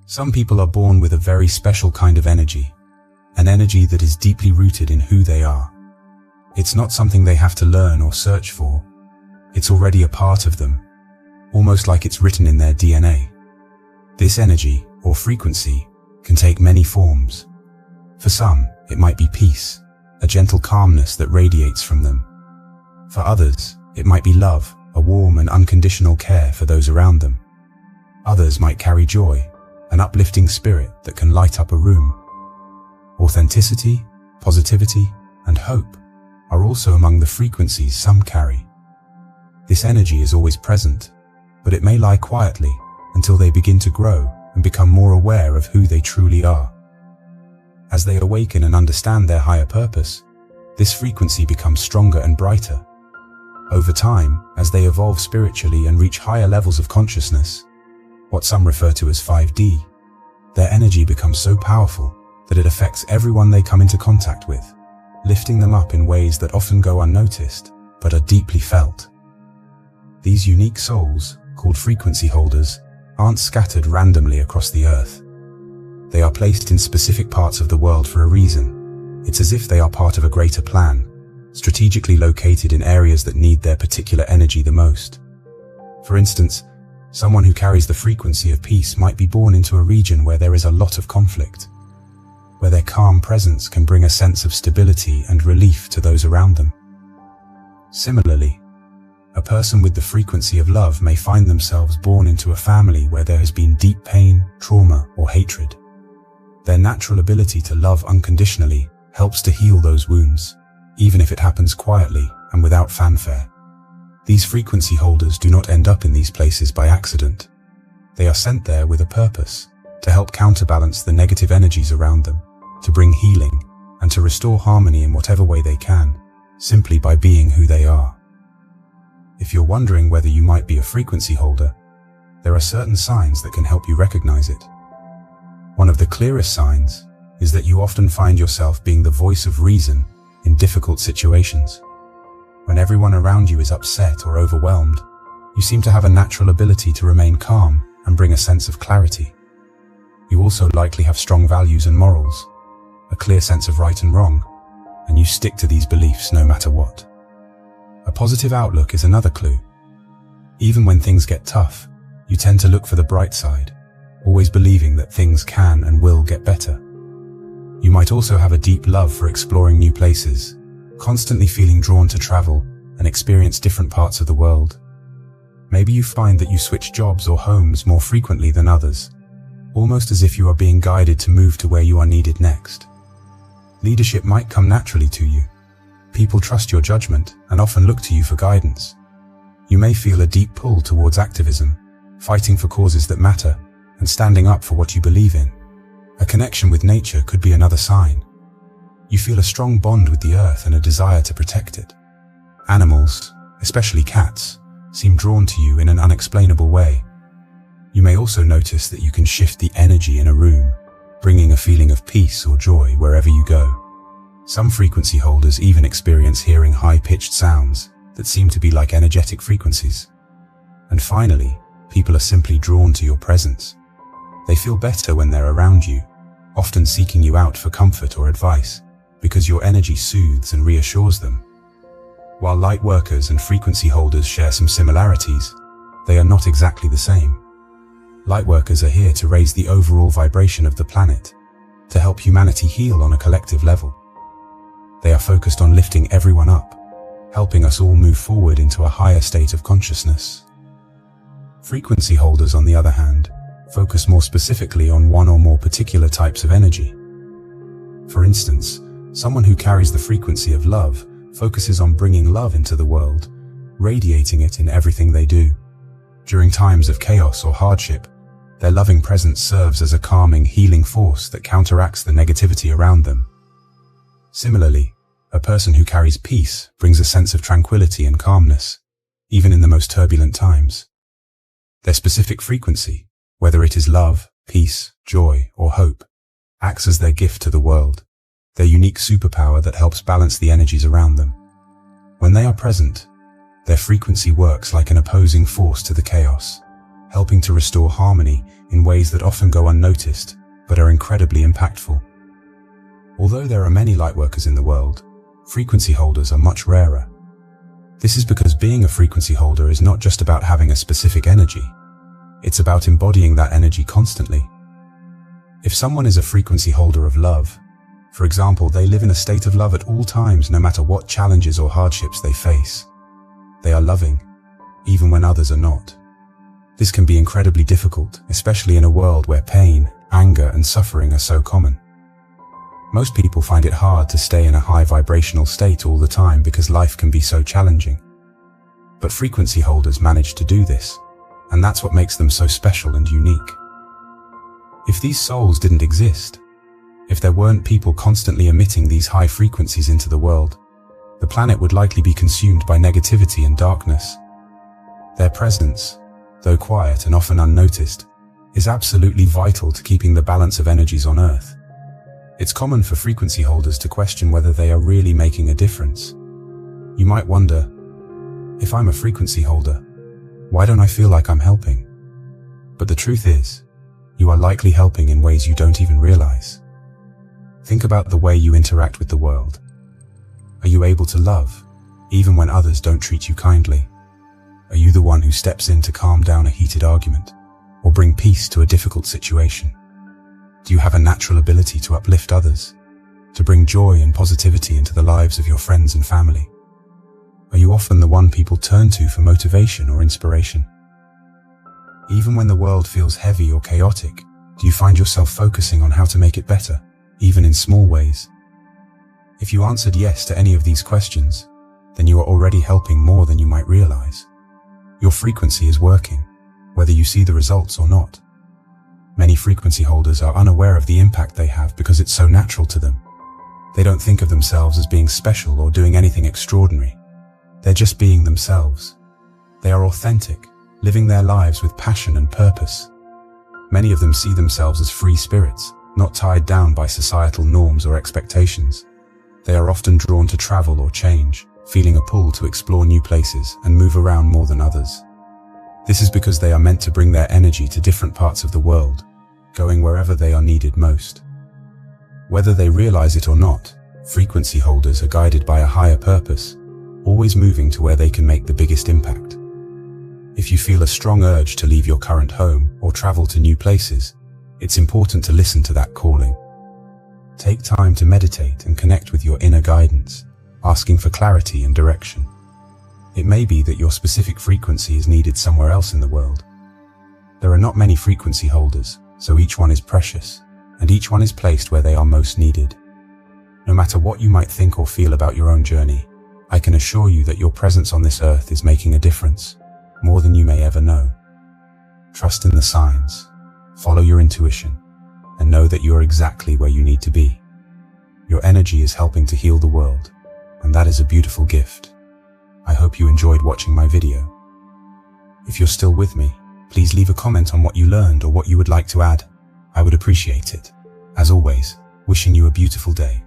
Some people are born with a very special kind of energy, an energy that is deeply rooted in who they are. It's not something they have to learn or search for. It's already a part of them, almost like it's written in their DNA. This energy, or frequency, can take many forms. For some, it might be peace, a gentle calmness that radiates from them. For others, it might be love, a warm and unconditional care for those around them. Others might carry joy, an uplifting spirit that can light up a room. Authenticity, positivity, and hope are also among the frequencies some carry. This energy is always present, but it may lie quietly until they begin to grow and become more aware of who they truly are. As they awaken and understand their higher purpose, this frequency becomes stronger and brighter. Over time, as they evolve spiritually and reach higher levels of consciousness, what some refer to as 5D, their energy becomes so powerful that it affects everyone they come into contact with, lifting them up in ways that often go unnoticed, but are deeply felt. These unique souls, called frequency holders, aren't scattered randomly across the earth. They are placed in specific parts of the world for a reason. It's as if they are part of a greater plan, strategically located in areas that need their particular energy the most. For instance, someone who carries the frequency of peace might be born into a region where there is a lot of conflict, where their calm presence can bring a sense of stability and relief to those around them. Similarly, a person with the frequency of love may find themselves born into a family where there has been deep pain, trauma, or hatred. Their natural ability to love unconditionally helps to heal those wounds, even if it happens quietly and without fanfare. These frequency holders do not end up in these places by accident. They are sent there with a purpose, to help counterbalance the negative energies around them, to bring healing, and to restore harmony in whatever way they can, simply by being who they are. If you're wondering whether you might be a frequency holder, there are certain signs that can help you recognize it. One of the clearest signs is that you often find yourself being the voice of reason in difficult situations. When everyone around you is upset or overwhelmed, you seem to have a natural ability to remain calm and bring a sense of clarity. You also likely have strong values and morals, a clear sense of right and wrong, and you stick to these beliefs no matter what. A positive outlook is another clue. Even when things get tough, you tend to look for the bright side, always believing that things can and will get better. You might also have a deep love for exploring new places, constantly feeling drawn to travel and experience different parts of the world. Maybe you find that you switch jobs or homes more frequently than others, almost as if you are being guided to move to where you are needed next. Leadership might come naturally to you. People trust your judgment and often look to you for guidance. You may feel a deep pull towards activism, fighting for causes that matter and standing up for what you believe in. A connection with nature could be another sign. You feel a strong bond with the earth and a desire to protect it. Animals, especially cats, seem drawn to you in an unexplainable way. You may also notice that you can shift the energy in a room, bringing a feeling of peace or joy wherever you go. Some frequency holders even experience hearing high-pitched sounds that seem to be like energetic frequencies. And finally, people are simply drawn to your presence. They feel better when they're around you, often seeking you out for comfort or advice, because your energy soothes and reassures them. While light workers and frequency holders share some similarities, they are not exactly the same. Light workers are here to raise the overall vibration of the planet, to help humanity heal on a collective level. They are focused on lifting everyone up, helping us all move forward into a higher state of consciousness. Frequency holders, on the other hand, focus more specifically on one or more particular types of energy. For instance, someone who carries the frequency of love focuses on bringing love into the world, radiating it in everything they do. During times of chaos or hardship, their loving presence serves as a calming, healing force that counteracts the negativity around them. Similarly, a person who carries peace brings a sense of tranquility and calmness, even in the most turbulent times. Their specific frequency, whether it is love, peace, joy, or hope, acts as their gift to the world, their unique superpower that helps balance the energies around them. When they are present, their frequency works like an opposing force to the chaos, helping to restore harmony in ways that often go unnoticed, but are incredibly impactful. Although there are many lightworkers in the world, frequency holders are much rarer. This is because being a frequency holder is not just about having a specific energy, it's about embodying that energy constantly. If someone is a frequency holder of love, for example, they live in a state of love at all times no matter what challenges or hardships they face. They are loving, even when others are not. This can be incredibly difficult, especially in a world where pain, anger, and suffering are so common. Most people find it hard to stay in a high vibrational state all the time because life can be so challenging. But frequency holders manage to do this, and that's what makes them so special and unique. If these souls didn't exist, if there weren't people constantly emitting these high frequencies into the world, the planet would likely be consumed by negativity and darkness. Their presence, though quiet and often unnoticed, is absolutely vital to keeping the balance of energies on Earth. It's common for frequency holders to question whether they are really making a difference. You might wonder, if I'm a frequency holder, why don't I feel like I'm helping? But the truth is, you are likely helping in ways you don't even realize. Think about the way you interact with the world. Are you able to love, even when others don't treat you kindly? Are you the one who steps in to calm down a heated argument, or bring peace to a difficult situation? Do you have a natural ability to uplift others, to bring joy and positivity into the lives of your friends and family? Are you often the one people turn to for motivation or inspiration? Even when the world feels heavy or chaotic, do you find yourself focusing on how to make it better, even in small ways? If you answered yes to any of these questions, then you are already helping more than you might realize. Your frequency is working, whether you see the results or not. Many frequency holders are unaware of the impact they have because it's so natural to them. They don't think of themselves as being special or doing anything extraordinary. They're just being themselves. They are authentic, living their lives with passion and purpose. Many of them see themselves as free spirits, not tied down by societal norms or expectations. They are often drawn to travel or change, feeling a pull to explore new places and move around more than others. This is because they are meant to bring their energy to different parts of the world, going wherever they are needed most. Whether they realize it or not, frequency holders are guided by a higher purpose, always moving to where they can make the biggest impact. If you feel a strong urge to leave your current home or travel to new places, it's important to listen to that calling. Take time to meditate and connect with your inner guidance, asking for clarity and direction. It may be that your specific frequency is needed somewhere else in the world. There are not many frequency holders, so each one is precious, and each one is placed where they are most needed. No matter what you might think or feel about your own journey, I can assure you that your presence on this earth is making a difference, more than you may ever know. Trust in the signs, follow your intuition, and know that you are exactly where you need to be. Your energy is helping to heal the world, and that is a beautiful gift. I hope you enjoyed watching my video. If you're still with me, please leave a comment on what you learned or what you would like to add. I would appreciate it. As always, wishing you a beautiful day.